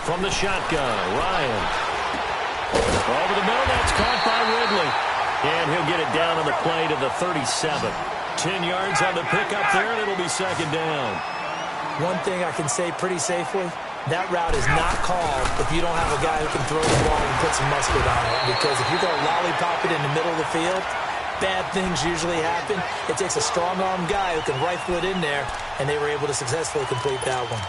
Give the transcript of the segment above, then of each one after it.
From the shotgun, Ryan. Over the middle, that's caught by Ridley. And he'll get it down on the play to the 37. 10 yards on the pickup there, and it'll be second down. One thing I can say pretty safely, that route is not called if you don't have a guy who can throw the ball and put some mustard on it. Because if you're going to lollipop it in the middle of the field, bad things usually happen. It takes a strong-arm guy who can rifle it in there, and they were able to successfully complete that one.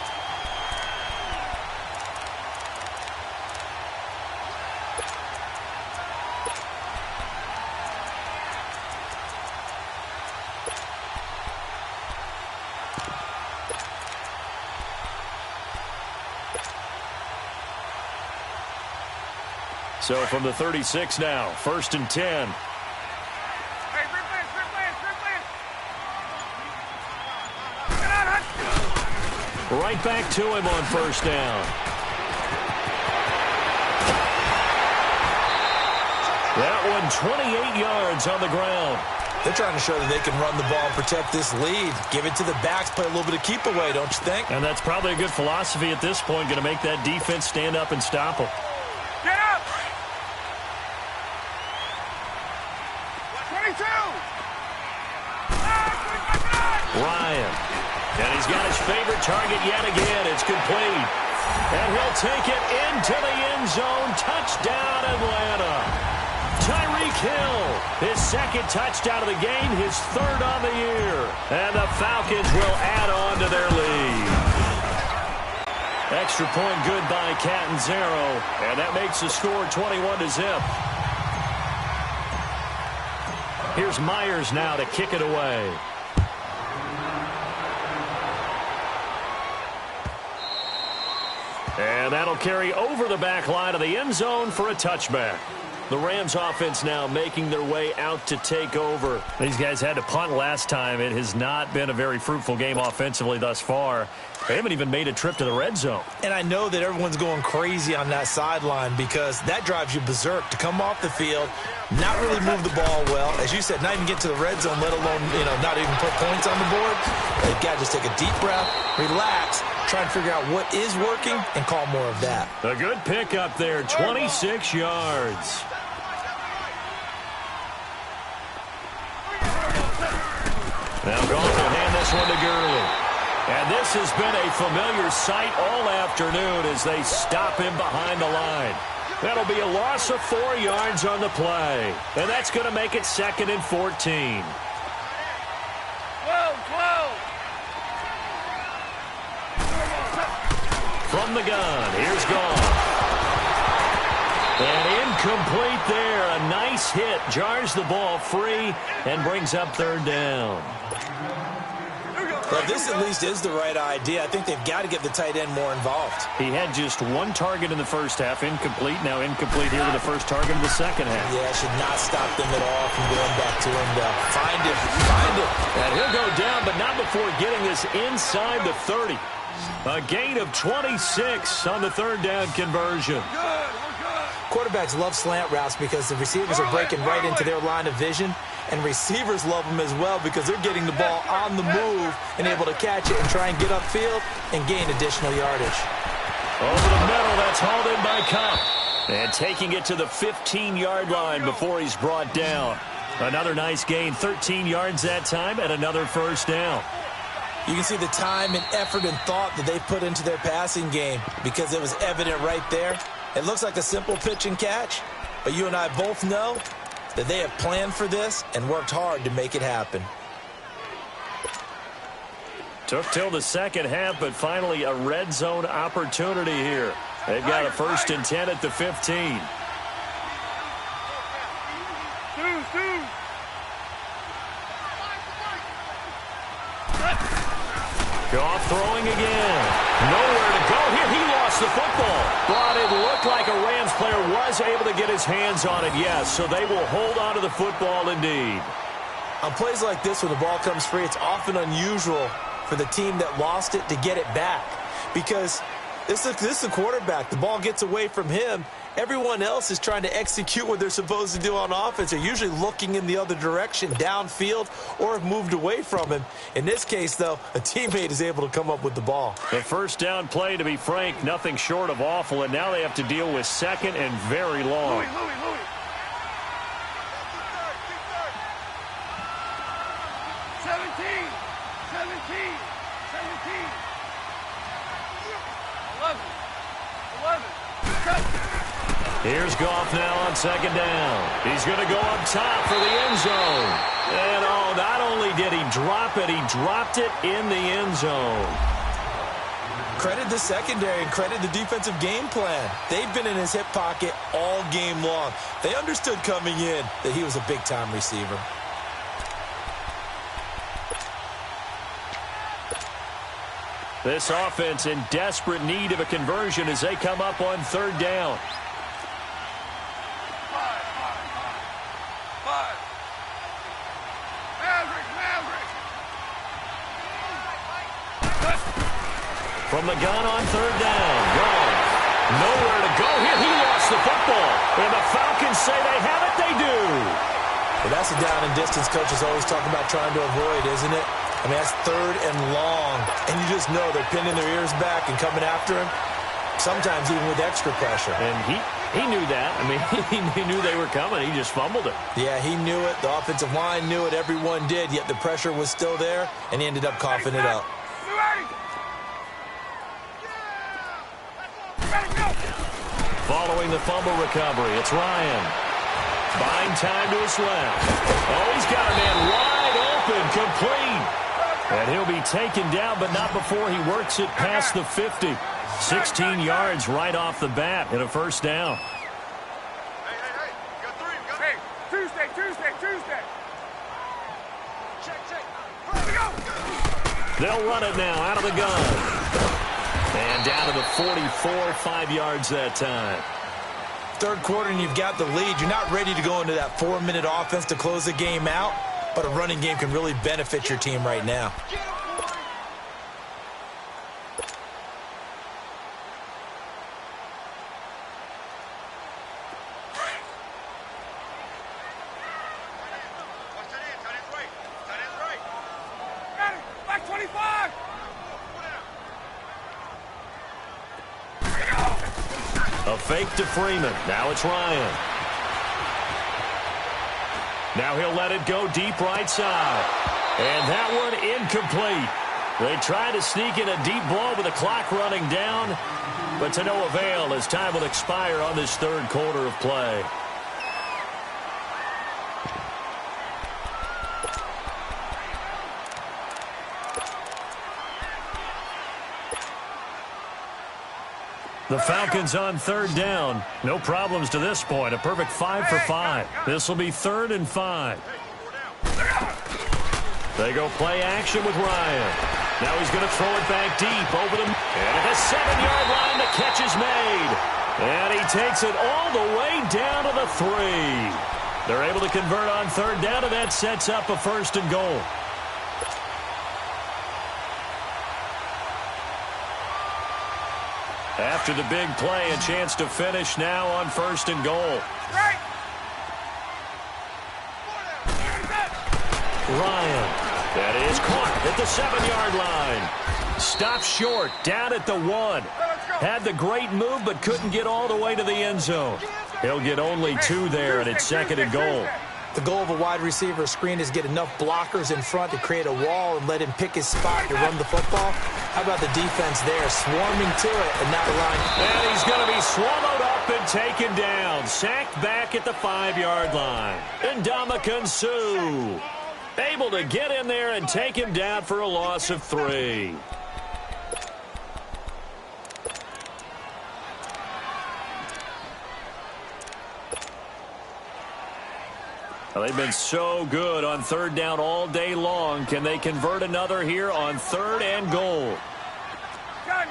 So from the 36 now, 1st and 10. Right back to him on 1st down. That one 28 yards on the ground. They're trying to show that they can run the ball and protect this lead. Give it to the backs, play a little bit of keep away, don't you think? And that's probably a good philosophy at this point, going to make that defense stand up and stop them. Get up! 22! Ryan. And he's got his favorite target yet again. It's complete. And he'll take it into the end zone. Touchdown, Atlanta. Tyreek Hill, his second touchdown of the game, his 3rd on the year. And the Falcons will add on to their lead. Extra point good by Catanzaro. And that makes the score 21-0. Here's Myers now to kick it away. And that'll carry over the back line of the end zone for a touchback. The Rams offense now making their way out to take over. These guys had to punt last time. It has not been a very fruitful game offensively thus far. They haven't even made a trip to the red zone. And I know that everyone's going crazy on that sideline because that drives you berserk to come off the field, not really move the ball well. As you said, not even get to the red zone, let alone, not even put points on the board. They've got to just take a deep breath, relax, try and figure out what is working, and call more of that. A good pickup there, 26 yards. Now Goff will hand this one to Gurley. And this has been a familiar sight all afternoon as they stop him behind the line. That'll be a loss of 4 yards on the play. And that's going to make it 2nd and 14. 12. From the gun, here's Goff. And incomplete there. A nice hit. Jars the ball free and brings up 3rd down. Well, this at least is the right idea. I think they've got to get the tight end more involved. He had just 1 target in the first half. Incomplete. Now incomplete here with the first target of the second half. Yeah, should not stop them at all from going back to him. Find it. And he'll go down, but not before getting this inside the 30. A gain of 26 on the 3rd down conversion. Quarterbacks love slant routes because the receivers are breaking right into their line of vision, and receivers love them as well because they're getting the ball on the move and able to catch it and try and get upfield and gain additional yardage. Over the middle, that's hauled in by Kupp. And taking it to the 15-yard line before he's brought down. Another nice gain, 13 yards that time, and another 1st down. You can see the time and effort and thought that they put into their passing game because it was evident right there. It looks like a simple pitch and catch, but you and I both know that they have planned for this and worked hard to make it happen. Took till the second half, but finally a red zone opportunity here. They've got a 1st and 10 at the 15. Goff throwing again. Nowhere to go here. He lost the football. But it looked like a Rams player was able to get his hands on it, yes. So they will hold on to the football indeed. On plays like this where the ball comes free, it's often unusual for the team that lost it to get it back. Because This is the quarterback. The ball gets away from him. Everyone else is trying to execute what they're supposed to do on offense. They're usually looking in the other direction, downfield, or have moved away from him. In this case, though, a teammate is able to come up with the ball. The first down play, to be frank, nothing short of awful, and now they have to deal with second and very long. Louis. 11. Here's Goff now on second down. He's going to go up top for the end zone. And, oh, not only did he drop it, he dropped it in the end zone. Credit the secondary and credit the defensive game plan. They've been in his hip pocket all game long. They understood coming in that he was a big-time receiver. This offense in desperate need of a conversion as they come up on third down. 5. Maverick. From the gun on third down. Gone. Nowhere to go here. He lost the football. And the Falcons say they have it. They do. Well, that's a down and distance coaches always talk about trying to avoid, isn't it? I mean, that's third and long. And you just know they're pinning their ears back and coming after him, sometimes even with extra pressure. And he knew that. I mean, he knew they were coming. He just fumbled it. Yeah, he knew it. The offensive line knew it. Everyone did. Yet the pressure was still there, and he ended up coughing it up. Following the fumble recovery, it's Ryan. Buying time to his left. Oh, he's got a man wide open, complete. And he'll be taken down, but not before he works it past the 50. 16 yards right off the bat and a first down. Hey. You got 3. Hey, Tuesday. Check. Here we go. They'll run it now out of the gun. And down to the 44, 5 yards that time. Third quarter and you've got the lead. You're not ready to go into that 4-minute offense to close the game out, but a running game can really benefit your team right now. Back 25. A fake to Freeman. Now it's Ryan. Now he'll let it go deep right side. And that one incomplete. They try to sneak in a deep ball with the clock running down, but to no avail as time will expire on this third quarter of play. The Falcons on third down. No problems to this point. A perfect 5 for 5. This will be 3rd and 5. They go play action with Ryan. Now he's going to throw it back deep over them. And at the 7-yard line, the catch is made. And he takes it all the way down to the 3. They're able to convert on third down, and that sets up a 1st and goal. After the big play, a chance to finish now on 1st and goal. Ryan, that is caught at the 7-yard line. Stopped short, down at the 1. Had the great move, but couldn't get all the way to the end zone. He'll get only 2 there, and it's 2nd and goal. The goal of a wide receiver screen is get enough blockers in front to create a wall and let him pick his spot to run the football. How about the defense there, swarming to it and not allowing... And he's going to be swallowed up and taken down. Sacked back at the 5-yard line. And Ndamukong Suh able to get in there and take him down for a loss of 3. Well, they've been so good on third down all day long. Can they convert another here on 3rd and goal? Gun.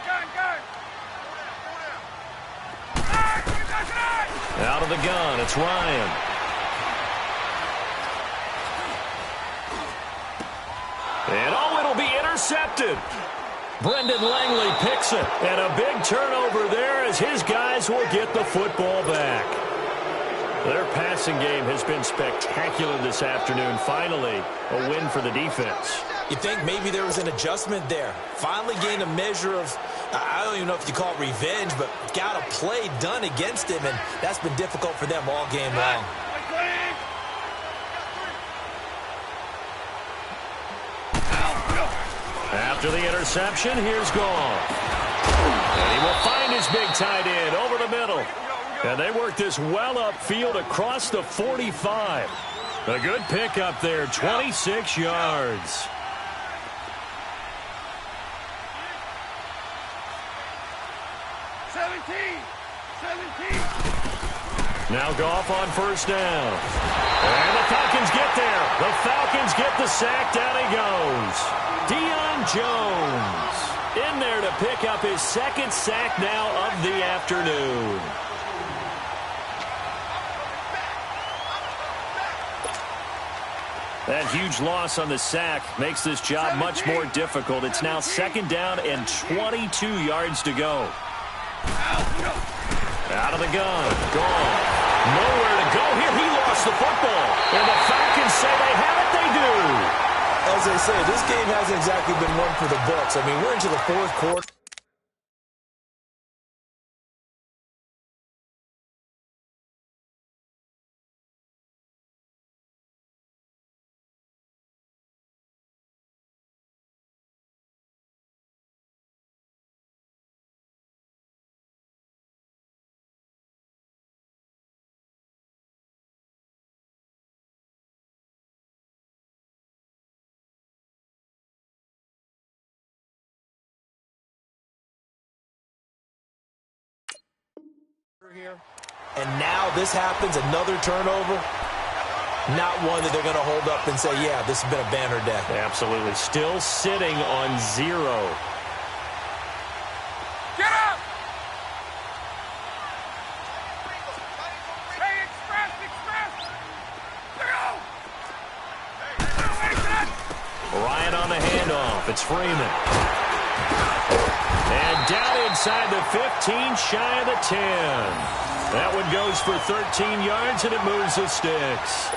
Out of the gun, it's Ryan. And, oh, it'll be intercepted. Brendan Langley picks it, and a big turnover there as his guys will get the football back. Their passing game has been spectacular this afternoon. Finally, a win for the defense. You think maybe there was an adjustment there. Finally gained a measure of, I don't even know if you call it revenge, but got a play done against him, and that's been difficult for them all game long. After the interception, here's Gall. And he will find his big tight end over the middle. And they work this well upfield across the 45. A good pickup there, 26 yards. Now Goff on first down. And the Falcons get there. The Falcons get the sack. Down he goes. Deion Jones in there to pick up his second sack now of the afternoon. That huge loss on the sack makes this job much more difficult. It's now second down and 22 yards to go. Out of the gun. Gone. Nowhere to go here. He lost the football. And the Falcons say they have it. They do. As they say, this game hasn't exactly been one for the books. I mean, we're into the fourth quarter. Here. And now this happens, another turnover. Not one that they're going to hold up and say, yeah, this has been a banner day. Absolutely. Still sitting on 0. Get up! Hey, express! Go! Ryan on the handoff. It's Freeman. And down inside the 15, shy of the 10. That one goes for 13 yards, and it moves the sticks.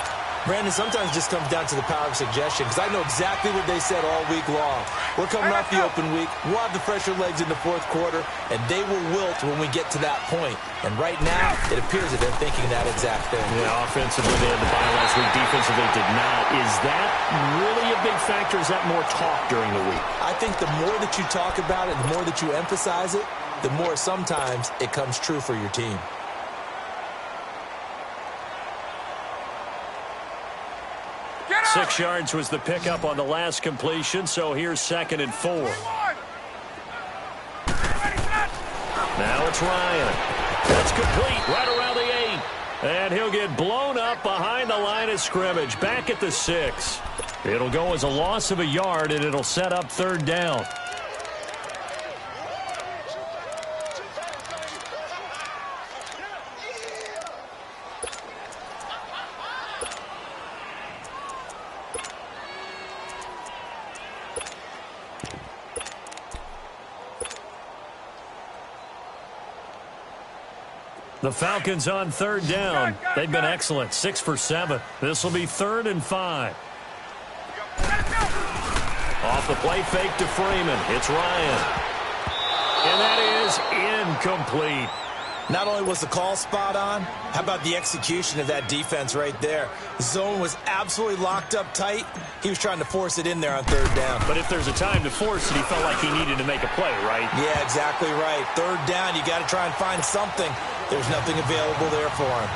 Brandon, sometimes it just comes down to the power of suggestion, because I know exactly what they said all week long. We're coming off the open week. We'll have the fresher legs in the fourth quarter, and they will wilt when we get to that point. And right now, it appears that they're thinking that exact thing. Yeah, offensively, they had the bye last week. Defensively, did not. Is that really a big factor? Is that more talk during the week? I think the more that you talk about it, the more that you emphasize it, the more sometimes it comes true for your team. Get 6 yards was the pickup on the last completion, so here's 2nd and 4. Now it's Ryan. That's complete right around the 8. And he'll get blown up behind the line of scrimmage, back at the 6. It'll go as a loss of a yard, and it'll set up 3rd down. The Falcons on 3rd down. They've been excellent. 6 for 7. This will be 3rd and 5. Off the play fake to Freeman. It's Ryan. And that is incomplete. Not only was the call spot on, how about the execution of that defense right there? The zone was absolutely locked up tight. He was trying to force it in there on 3rd down. But if there's a time to force it, he felt like he needed to make a play, right? Yeah, exactly right. 3rd down, you got to try and find something. There's nothing available there for him.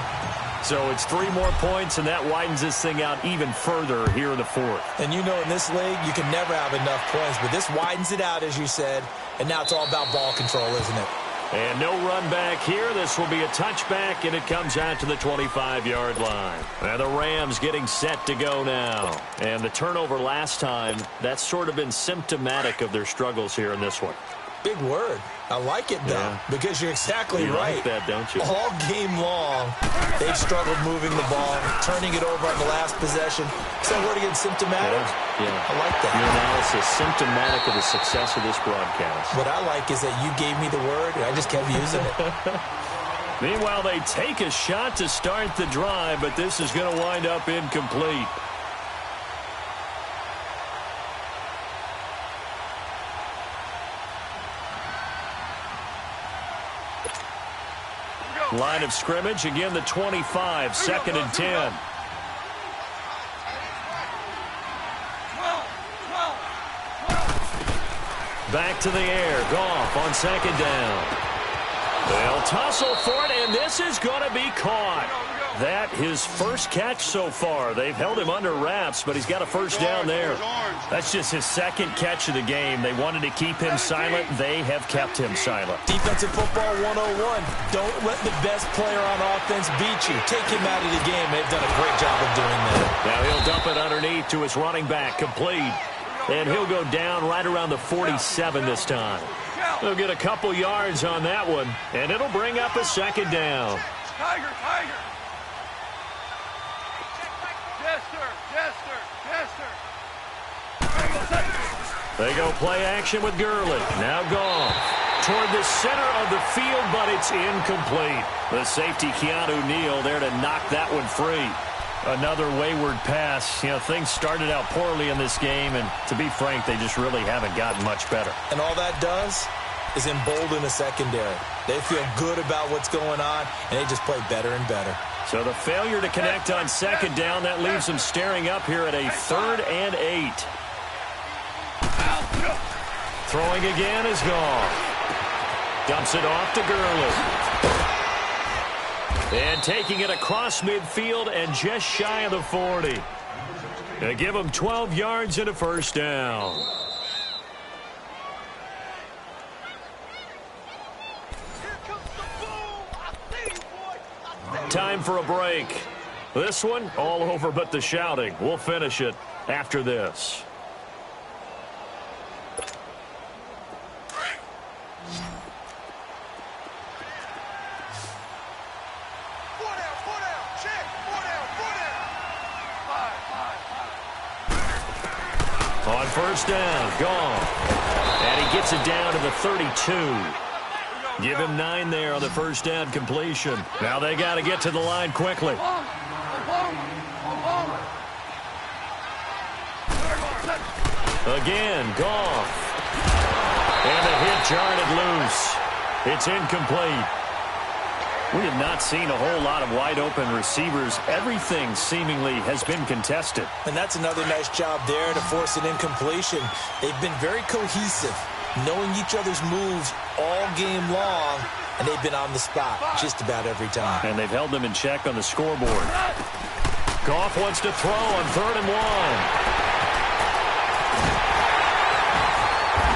So it's 3 more points, and that widens this thing out even further here in the 4th. And you know in this league, you can never have enough points, but this widens it out, as you said, and now it's all about ball control, isn't it? And no run back here. This will be a touchback, and it comes out to the 25-yard line. And the Rams getting set to go now. And the turnover last time, that's sort of been symptomatic of their struggles here in this one. Big word. I like it, though, because you're exactly right. You like that, don't you? All game long, they've struggled moving the ball, turning it over on the last possession. Is that word again, symptomatic? Yeah. I like that. Your analysis, symptomatic of the success of this broadcast. What I like is that you gave me the word, and I just kept using it. Meanwhile, they take a shot to start the drive, but this is going to wind up incomplete. Line of scrimmage, again the 25, 2nd and 10. Back to the air, Goff on 2nd down. They'll tussle for it, and this is going to be caught. That his first catch so far. They've held him under wraps, but he's got a first down there. That's just his 2nd catch of the game. They wanted to keep him silent. They have kept him silent. Defensive football 101. Don't let the best player on offense beat you. Take him out of the game. They've done a great job of doing that. Now he'll dump it underneath to his running back, complete. And he'll go down right around the 47 this time. He'll get a couple yards on that one, and it'll bring up a 2nd down. Tiger, Tiger. Yes, sir. Yes, sir. Yes, sir. They go play action with Gurley. Now Goff toward the center of the field, but it's incomplete. The safety, Keanu Neal, there to knock that one free. Another wayward pass. You know, things started out poorly in this game, and to be frank, they just really haven't gotten much better. And all that does is embolden the secondary. They feel good about what's going on, and they just play better and better. So the failure to connect on 2nd down, that leaves them staring up here at a 3rd and 8. Throwing again is Goff. Dumps it off to Gurley. And taking it across midfield and just shy of the 40. They give him 12 yards and a first down. Time for a break. This one, all over but the shouting. We'll finish it after this. On first down, Goff. And he gets it down to the 32. Give him 9 there on the first down completion. Now they got to get to the line quickly. Again, Goff. And the hit jarred loose. It's incomplete. We have not seen a whole lot of wide-open receivers. Everything seemingly has been contested. And that's another nice job there to force an incompletion. They've been very cohesive, knowing each other's moves all game long, and they've been on the spot just about every time. And they've held them in check on the scoreboard. Goff wants to throw on 3rd and 1.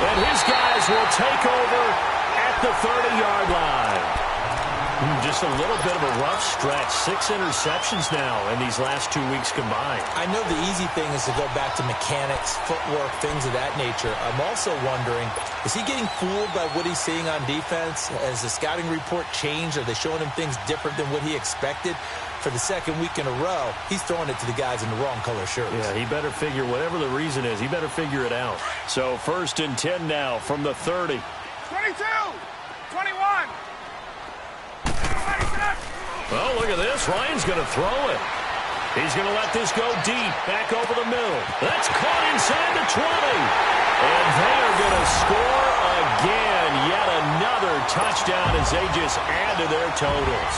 And his guys will take over at the 30-yard line. Just a little bit of a rough stretch. 6 interceptions now in these last 2 weeks combined. I know the easy thing is to go back to mechanics, footwork, things of that nature. I'm also wondering, is he getting fooled by what he's seeing on defense? Has the scouting report changed? Are they showing him things different than what he expected? For the 2nd week in a row, he's throwing it to the guys in the wrong color shirts. Yeah, he better figure, whatever the reason is, he better figure it out. So 1st and 10 now from the 30. 22, 21. Oh, look at this. Ryan's going to throw it. He's going to let this go deep, back over the middle. That's caught inside the 20. And they are going to score again. Yet another touchdown as they just add to their totals.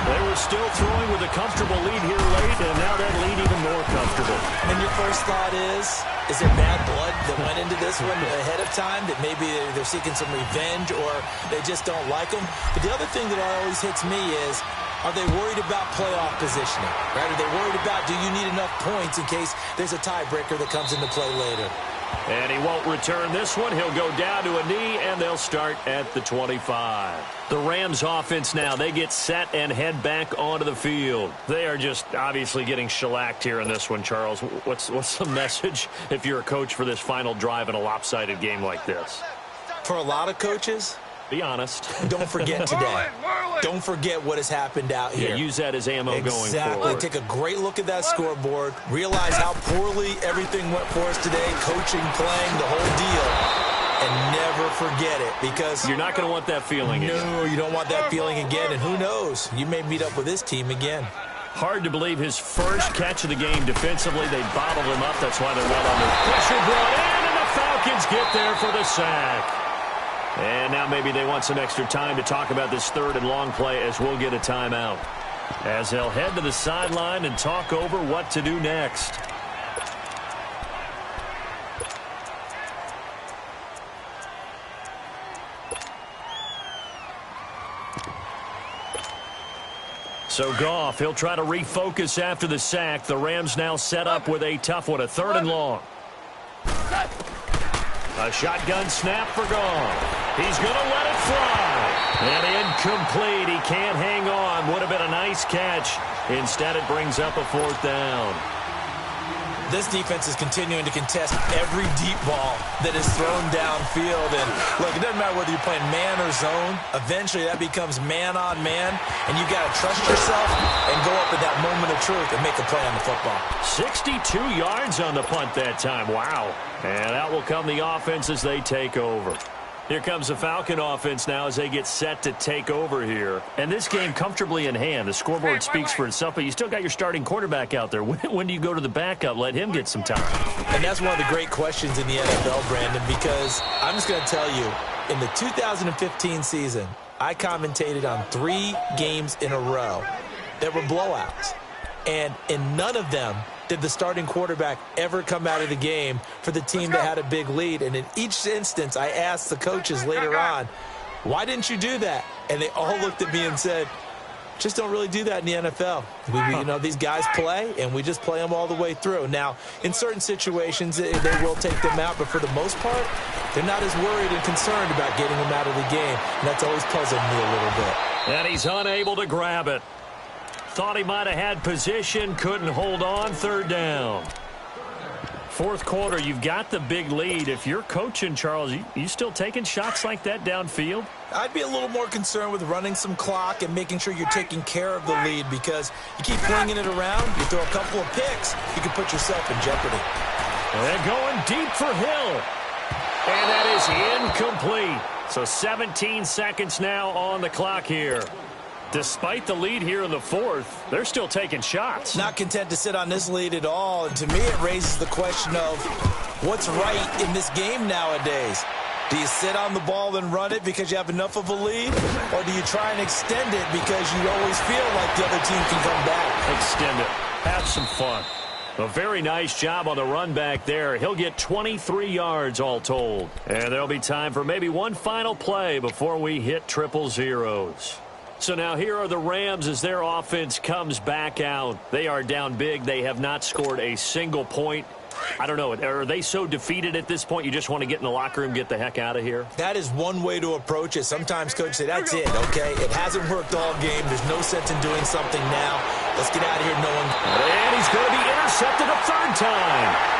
They were still throwing with a comfortable lead here late, and now that lead even more comfortable. And your first thought is there bad blood that went into this one ahead of time, that maybe they're seeking some revenge or they just don't like them? But the other thing that always hits me is, are they worried about playoff positioning? Right? Are they worried about, do you need enough points in case there's a tiebreaker that comes into play later? And he won't return this one. He'll go down to a knee, and they'll start at the 25. The Rams offense now, they get set and head back onto the field. They are just obviously getting shellacked here in this one, Charles. What's the message if you're a coach for this final drive in a lopsided game like this? For a lot of coaches, be honest. Don't forget today. Don't forget what has happened out here. Yeah, use that as ammo going forward. Exactly. Take a great look at that scoreboard. Realize how poorly everything went for us today. Coaching, playing, the whole deal. And never forget it, because you're not going to want that feeling again. No, you don't want that feeling again. And who knows? You may meet up with this team again. Hard to believe his first catch of the game defensively. They bottled him up. That's why they're well under pressure brought in, and the Falcons get there for the sack. And now maybe they want some extra time to talk about this third and long play, as we'll get a timeout, as they'll head to the sideline and talk over what to do next. So Goff, he'll try to refocus after the sack. The Rams now set up with a tough one, a third and long. A shotgun snap for Goff. He's going to let it fly. And incomplete. He can't hang on. Would have been a nice catch. Instead, it brings up a fourth down. This defense is continuing to contest every deep ball that is thrown downfield. And, look, it doesn't matter whether you're playing man or zone. Eventually, that becomes man on man. And you've got to trust yourself and go up at that moment of truth and make a play on the football. 62 yards on the punt that time. Wow. And out will come the offense as they take over. Here comes the Falcon offense now as they get set to take over here. And this game comfortably in hand. The scoreboard speaks for itself, but you still got your starting quarterback out there. When do you go to the backup? Let him get some time. And that's one of the great questions in the NFL, Brandon, because I'm just going to tell you, in the 2015 season, I commentated on 3 games in a row that were blowouts. And in none of them did the starting quarterback ever come out of the game for the team that had a big lead. And in each instance, I asked the coaches later on, why didn't you do that? And they all looked at me and said, just don't really do that in the NFL. You know, these guys play, and we just play them all the way through. Now, in certain situations, they will take them out, but for the most part, they're not as worried and concerned about getting them out of the game. And that's always puzzled me a little bit. And he's unable to grab it. Thought he might have had position, couldn't hold on, third down. Fourth quarter, you've got the big lead. If you're coaching, Charles, you still taking shots like that downfield? I'd be a little more concerned with running some clock and making sure you're taking care of the lead, because you keep flinging it around, you throw a couple of picks, you can put yourself in jeopardy. And they're going deep for Hill. And that is incomplete. So 17 seconds now on the clock here. Despite the lead here in the fourth, they're still taking shots. Not content to sit on this lead at all. And to me, it raises the question of what's right in this game nowadays. Do you sit on the ball and run it because you have enough of a lead? Or do you try and extend it because you always feel like the other team can come back? Extend it. Have some fun. A very nice job on the run back there. He'll get 23 yards all told. And there'll be time for maybe one final play before we hit triple zeros. So now here are the Rams as their offense comes back out. They are down big. They have not scored a single point. I don't know. Are they so defeated at this point you just want to get in the locker room, get the heck out of here? That is one way to approach it. Sometimes coaches say, that's it, okay? It hasn't worked all game. There's no sense in doing something now. Let's get out of here knowing. And he's going to be intercepted a third time.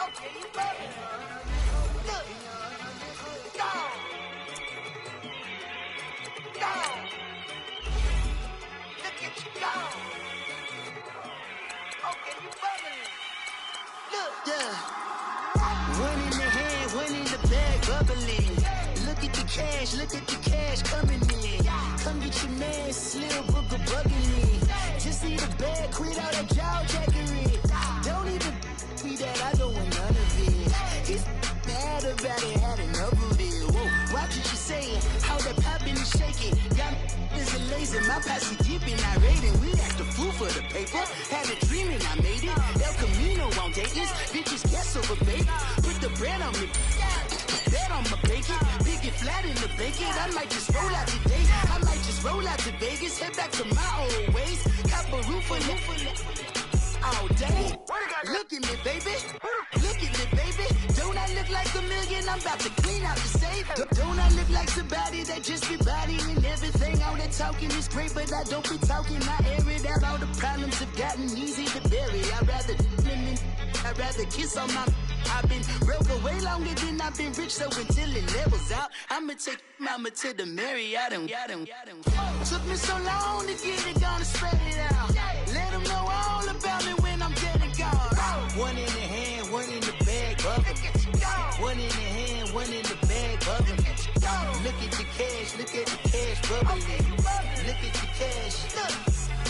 Okay, you better. Look. Go. Go. Look at you go. Okay, you better. Look. Yeah. One in the hand, one in the bag, bubbling. Look at the cash coming in. Come get your man, Slim Booker bugging me. Just need a bag, quit all that jaw jackery. Don't even be that, I don't want none of it. It's bad about it, had enough of it. Whoa, watch what you saying, how that poppin' and shaking. Got is a laser, my posse dipping, I raiding. We act a fool for the paper. Had a dream and I made it. El Camino on Dayton's, bitches guess over baby. Put the bread on me. Bet on my bacon, big and flat in the bacon. I might just roll out today. I might just roll out to Vegas, head back to my old ways. Cop a roof for all day. Look at me, baby. Look at me, baby. Don't I look like a million? I'm about to clean out the safe. Don't I look like somebody that just be bodying everything? All that talking is great, but I don't be talking. I air it out. All the problems have gotten easy to bury. I'd rather kiss on my. I've been broke way longer than I've been rich, so until it levels out, I'ma take mama to the Marriott and took me so long to get it, gonna spread it out. Let them know all about me when I'm dead and gone. One in the hand, one in the bag, bubbling. One in the hand, one in the bag, bubbling. Look at the cash, bubbling. Look at the cash,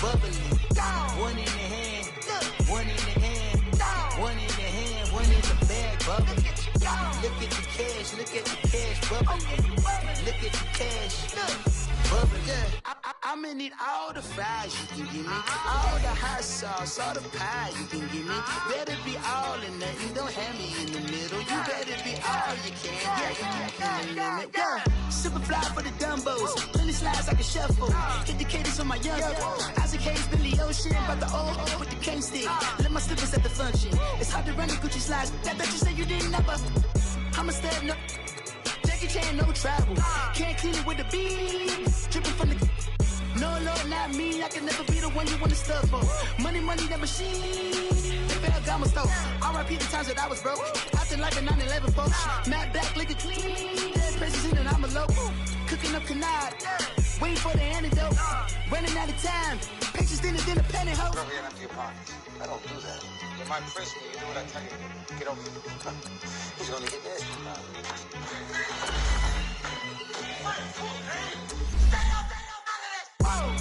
bubbling. One in the hand, one in the hand, one in the hand, one in the bag, bubbling. Look at the cash, bubbling. Look at the cash, bubbling. I'ma need all the fries you can give me, all the hot sauce, all the pie you can give me. Better be all or nothing, don't have me in the middle. You better be all you can. Yeah. Super fly for the Dumbos, plenty slides like a shuffle. Hit the cadence on my young. Isaac Hayes, Billy Ocean, but the old with the cane stick. Let my slippers at the function. It's hard to run the Gucci slides. That bet you say you didn't never. I'm a stud, no. Jackie Chan, no travel. Can't clean it with the beat. Dripping from the. No, Lord, not me. I can never be the one you want to stuff for. Money, that machine. They fell down my stove. R.I.P. the times that I was broke. Acting like a 9/11 folks. Matte black, liquor clean. Dead presses in and I'm a local. Cooking up canard. Waiting for the antidote. Running out of time. Patience thinner than a penny hoe. Over here and empty your pockets. I don't do that. You might press me. You do what I tell you. Get over here. He's gonna get this.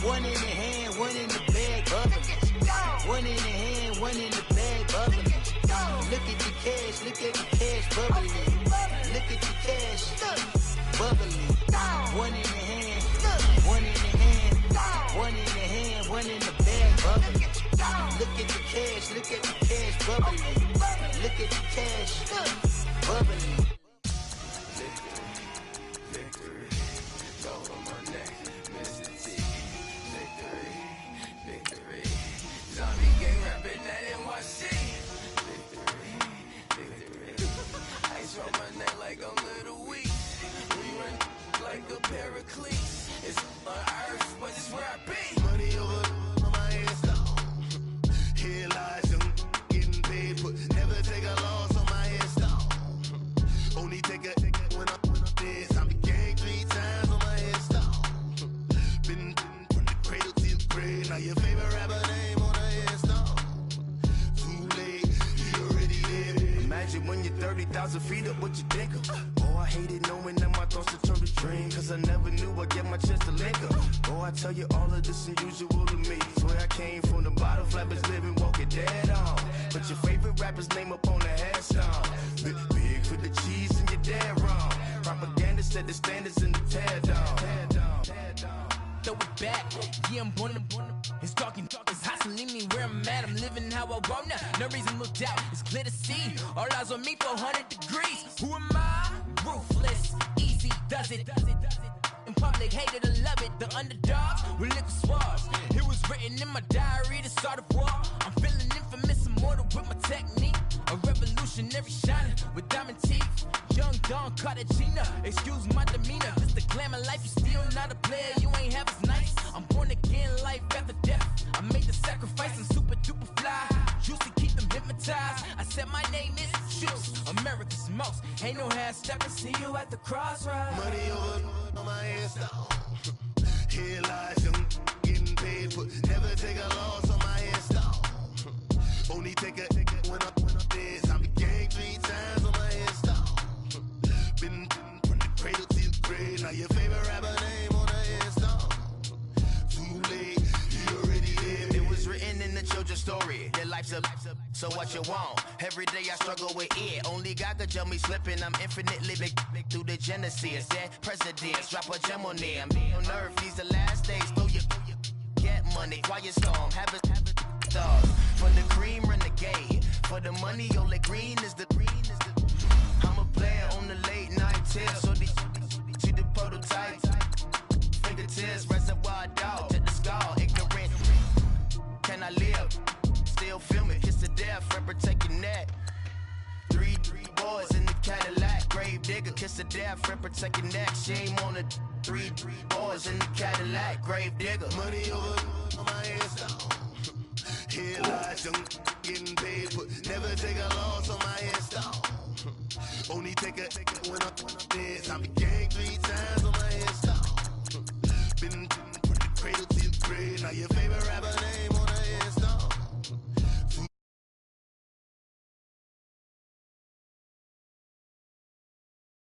One in the hand, one in the bag, bubbling. One in the hand, one in the bag, bubbling. Look at the cash, bubbling. Look at the cash, bubbling. One in the hand, one in the hand, one in the hand, one in the bag, bubbling. Look at the cash, bubbling. Look at the cash, bubbling. Victory, gold on my neck, Mr. T. Victory, zombie gang rapping at NYC. Victory, ice on my neck like I'm Little Weak. We run like a pair of cleats. It's on earth, but it's where I be. Money over on my head, stop. Here lies them getting paid, but never take a loss on my head, stop. Only take a when I'm dead. I'm the gang 3 times on my head, stop. Been from the cradle to the grave. Now your favorite rapper name on the head, stop. Too late, you already dead. Imagine when you're 30,000 feet up, what you think of? Oh, I hated knowing that my thoughts would turn to dream. Cause I never knew I'd get my chance to link up. Oh, I tell you all of this unusual to me. Swear I came from the bottom, flappers living, walking dead on. But your favorite rapper's name up on the headstone. Big for the cheese and you're dead wrong. Propaganda set the standards in the tear down. Throw it back, yeah, I'm born to. It's talking, it's hustling me where I'm at. I'm living how I want now. No reason to doubt, it's clear to see. All eyes on me, 400 degrees. Who am I? Ruthless, easy, does it. In public, hate it or love it. The underdogs with liquor swabs. It was written in my diary to start a war. I'm feeling infamous, immortal with my technique. A revolutionary shining with diamond teeth. Young Don Cartagena, excuse my demeanor. This the glamour life, you still not a player. You ain't half as nice. I'm born again, life after death. I made the sacrifice, I'm super duper fly. Used to keep ties. I said my name is Juice, America's most. Ain't no half stepping, see you at the crossroads. Money over on my headstone. Here lies young, getting paid, but never take a loss on my headstone. Only take a when I'm dead. I'm gang 3 times on my headstone. Been from the cradle to the grave. Now your favorite rapper name on the headstone. Too late, you already dead. It was written in the children's story. Their life's a so what you want. Every day I struggle with it. Only God could tell me slipping. I'm infinitely big through the genesis. That presidents drop a gem on them. On earth, these the last days. Throw your get money. Quiet storm. Have a stars. For the cream, renegade. For the money, only green is the I'm a player on the late night tips. So these see the prototype. Fingertips, reservoir dog. To the skull, ignorant. Can I live? Still feel me, kiss to death, friend protect your neck. Three boys in the Cadillac, grave digger, kiss to death, friend protect your neck. Shame on the three boys in the Cadillac, grave digger. Money over on my headstone. Here lies young, getting paid, but never take a loss on my headstone. Only take a when I'm dead. I'm gang 3 times on my headstone. Been from the cradle to the grave. Now your favorite rapper name.